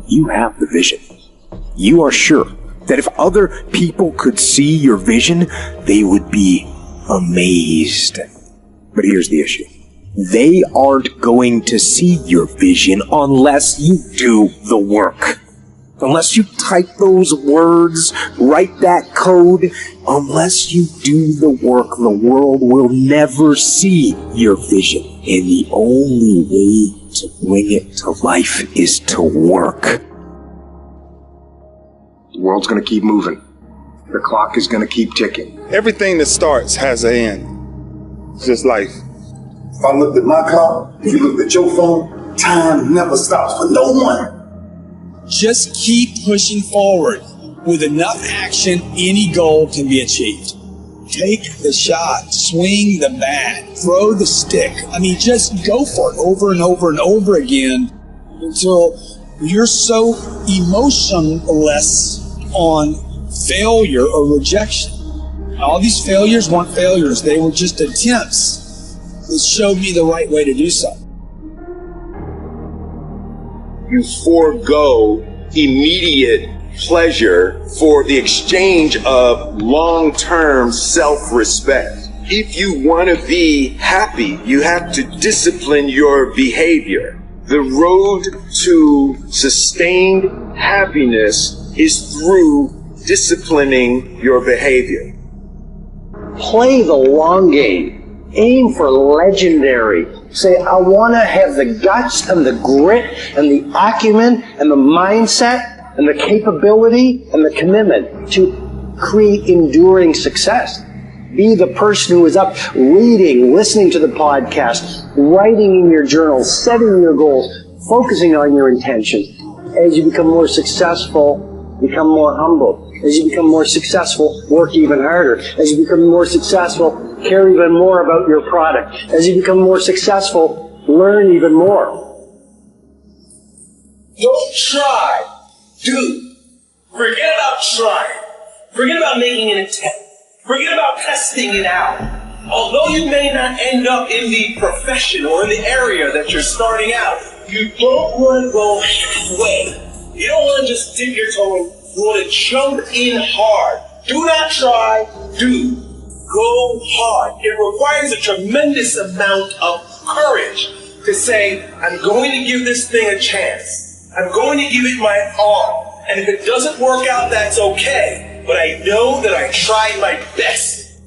you have the vision. You are sure that if other people could see your vision, they would be amazed. But here's the issue. They aren't going to see your vision unless you do the work. Unless you type those words, write that code, unless you do the work, the world will never see your vision. And the only way to bring it to life is to work. The world's going to keep moving. The clock is going to keep ticking. Everything that starts has an end. It's just life. If I looked at my clock, if you looked at your phone, time never stops for no one. Just keep pushing forward. With enough action, any goal can be achieved. Take the shot, swing the bat, throw the stick. Just go for it over and over and over again until you're so emotionless on failure or rejection. All these failures weren't failures. They were just attempts that showed me the right way to do so. You forego immediate pleasure for the exchange of long-term self-respect. If you want to be happy, you have to discipline your behavior. The road to sustained happiness is through disciplining your behavior. Play the long game. Aim for legendary. Say, I want to have the guts and the grit and the acumen and the mindset and the capability and the commitment to create enduring success. Be the person who is up reading, listening to the podcast, writing in your journal, setting your goals, focusing on your intentions. As you become more successful, become more humble. As you become more successful, work even harder. As you become more successful, care even more about your product. As you become more successful, learn even more. Don't try, do. Forget about trying. Forget about making an attempt. Forget about testing it out. Although you may not end up in the profession or in the area that you're starting out, you don't want to go halfway. You don't want to just dip your toe in. You want to jump in hard. Do not try, do. Go hard. It requires a tremendous amount of courage to say, I'm going to give this thing a chance. I'm going to give it my all. And if it doesn't work out, that's okay. But I know that I tried my best.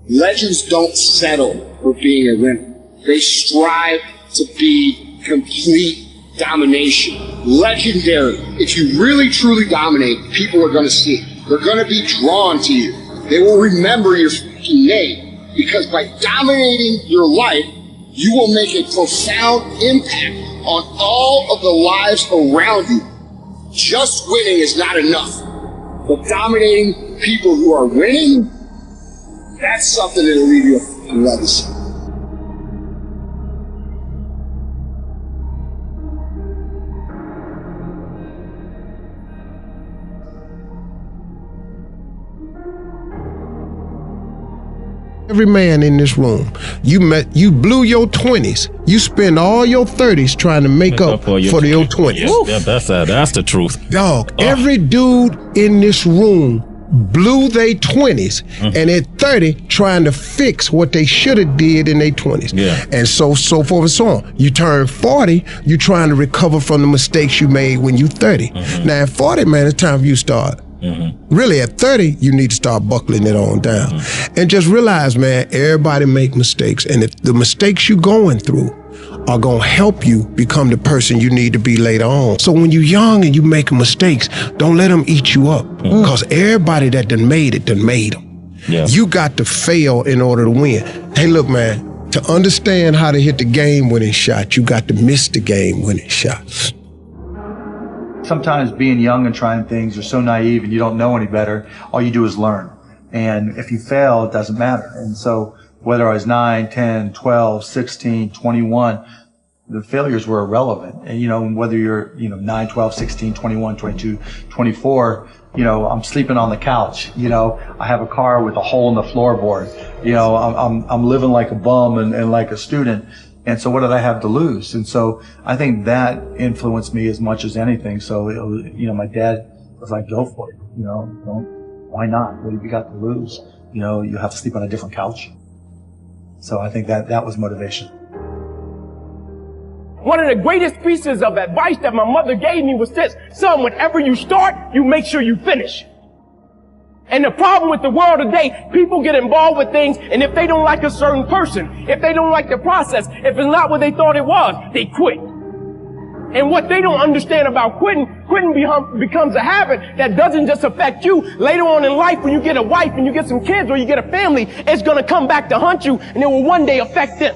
Legends don't settle for being a winner. They strive to be complete domination. Legendary. If you really truly dominate, people are going to see it. They're going to be drawn to you. They will remember your name, because by dominating your life, you will make a profound impact on all of the lives around you. Just winning is not enough. But dominating people who are winning, that's something that'll leave you a legacy. Every man in this room, you blew your 20s. You spend all your 30s trying to make up for your 20s. Yeah, that's the truth. Dog, every dude in this room blew their 20s and at 30 trying to fix what they should have did in their 20s. Yeah. And so forth and so on. You turn 40, you're trying to recover from the mistakes you made when you 30. Now at 40, man, it's time for you to start. Really, at 30, you need to start buckling it on down. And just realize, man, everybody make mistakes. And if the mistakes you're going through are going to help you become the person you need to be later on. So when you're young and you making mistakes, don't let them eat you up. Because everybody that done made it, done made them. Yeah. You got to fail in order to win. Hey, look, man, to understand how to hit the game-winning shot, you got to miss the game-winning shots. Sometimes being young and trying things, you're so naive and you don't know any better. All you do is learn. And if you fail, it doesn't matter. And so whether I was 9, 10, 12, 16, 21, the failures were irrelevant. And, whether you're, 9, 12, 16, 21, 22, 24, I'm sleeping on the couch. I have a car with a hole in the floorboard. I'm living like a bum and like a student. And so what did I have to lose? And so I think that influenced me as much as anything. So, my dad was like, go for it. Why not? What have you got to lose? You have to sleep on a different couch. So I think that was motivation. One of the greatest pieces of advice that my mother gave me was this: son, whenever you start, you make sure you finish. And the problem with the world today, people get involved with things, and if they don't like a certain person, if they don't like the process, if it's not what they thought it was, they quit. And what they don't understand about quitting becomes a habit that doesn't just affect you. Later on in life, when you get a wife and you get some kids or you get a family, it's going to come back to haunt you, and it will one day affect them.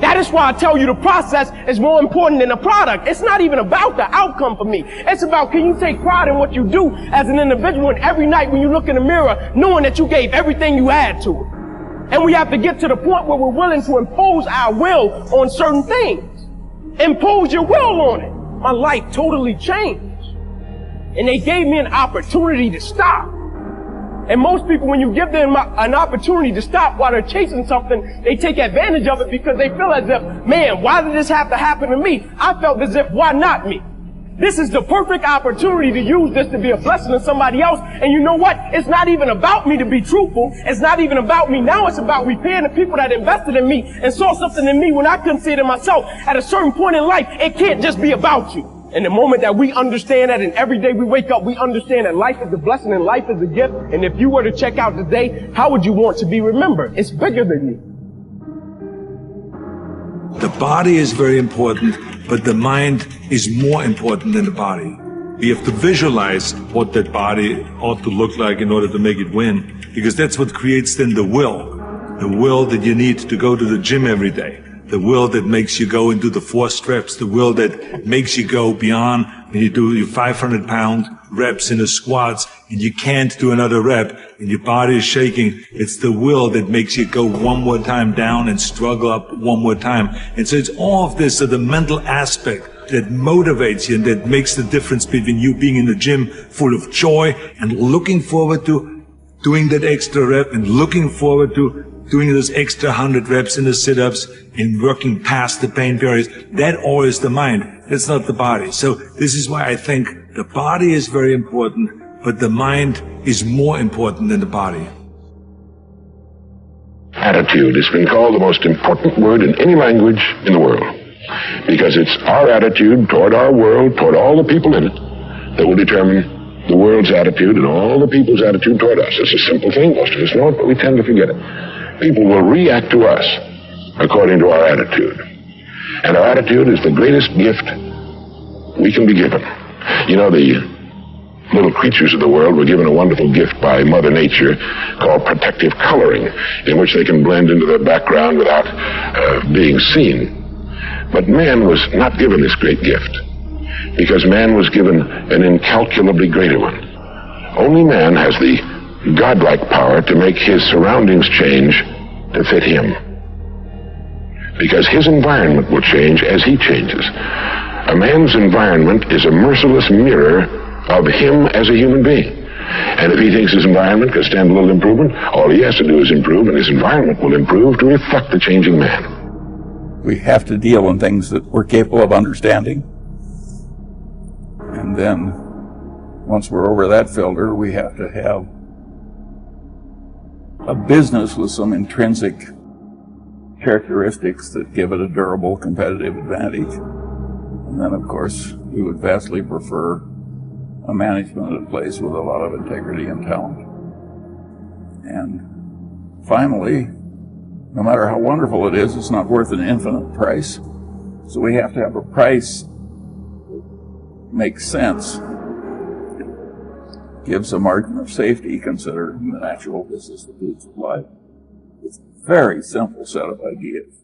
That is why I tell you the process is more important than the product. It's not even about the outcome for me. It's about, can you take pride in what you do as an individual, and every night when you look in the mirror, knowing that you gave everything you had to it. And we have to get to the point where we're willing to impose our will on certain things. Impose your will on it. My life totally changed. And they gave me an opportunity to stop. And most people, when you give them an opportunity to stop while they're chasing something, they take advantage of it because they feel as if, man, why did this have to happen to me? I felt as if, why not me? This is the perfect opportunity to use this to be a blessing to somebody else. And you know what? It's not even about me to be truthful. It's not even about me. Now it's about repaying the people that invested in me and saw something in me when I couldn't see it in myself. At a certain point in life, it can't just be about you. And the moment that we understand that, and every day we wake up, we understand that life is a blessing and life is a gift. And if you were to check out today, how would you want to be remembered? It's bigger than you. The body is very important, but the mind is more important than the body. We have to visualize what that body ought to look like in order to make it win, because that's what creates then the will that you need to go to the gym every day. The will that makes you go into the 4 steps, the will that makes you go beyond when you do your 500-pound reps in the squats and you can't do another rep and your body is shaking. It's the will that makes you go one more time down and struggle up one more time. And so it's all of this, so the mental aspect that motivates you and that makes the difference between you being in the gym full of joy and looking forward to doing that extra rep and looking forward to doing those extra 100 reps in the sit-ups and working past the pain barriers. That all is the mind. That's not the body. So this is why I think the body is very important, but the mind is more important than the body. Attitude has been called the most important word in any language in the world, because it's our attitude toward our world, toward all the people in it, that will determine the world's attitude and all the people's attitude toward us. It's a simple thing. Most of us know it, but we tend to forget it. People will react to us according to our attitude. And our attitude is the greatest gift we can be given. You know, the little creatures of the world were given a wonderful gift by Mother Nature called protective coloring, in which they can blend into the background without being seen. But man was not given this great gift, because man was given an incalculably greater one. Only man has the godlike power to make his surroundings change to fit him, because his environment will change as he changes. A man's environment is a merciless mirror of him as a human being. And if he thinks his environment can stand a little improvement, all he has to do is improve, and his environment will improve to reflect the changing man. We have to deal in things that we're capable of understanding. And then, once we're over that filter, we have to have a business with some intrinsic characteristics that give it a durable competitive advantage. And then, of course, we would vastly prefer a management in place with a lot of integrity and talent. And finally, no matter how wonderful it is, it's not worth an infinite price. So we have to have a price that makes sense, gives a margin of safety considering the natural vicissitudes of life. It's a very simple set of ideas.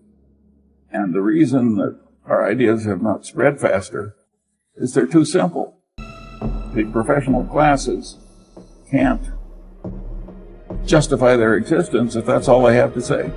And the reason that our ideas have not spread faster is they're too simple. The professional classes can't justify their existence if that's all they have to say.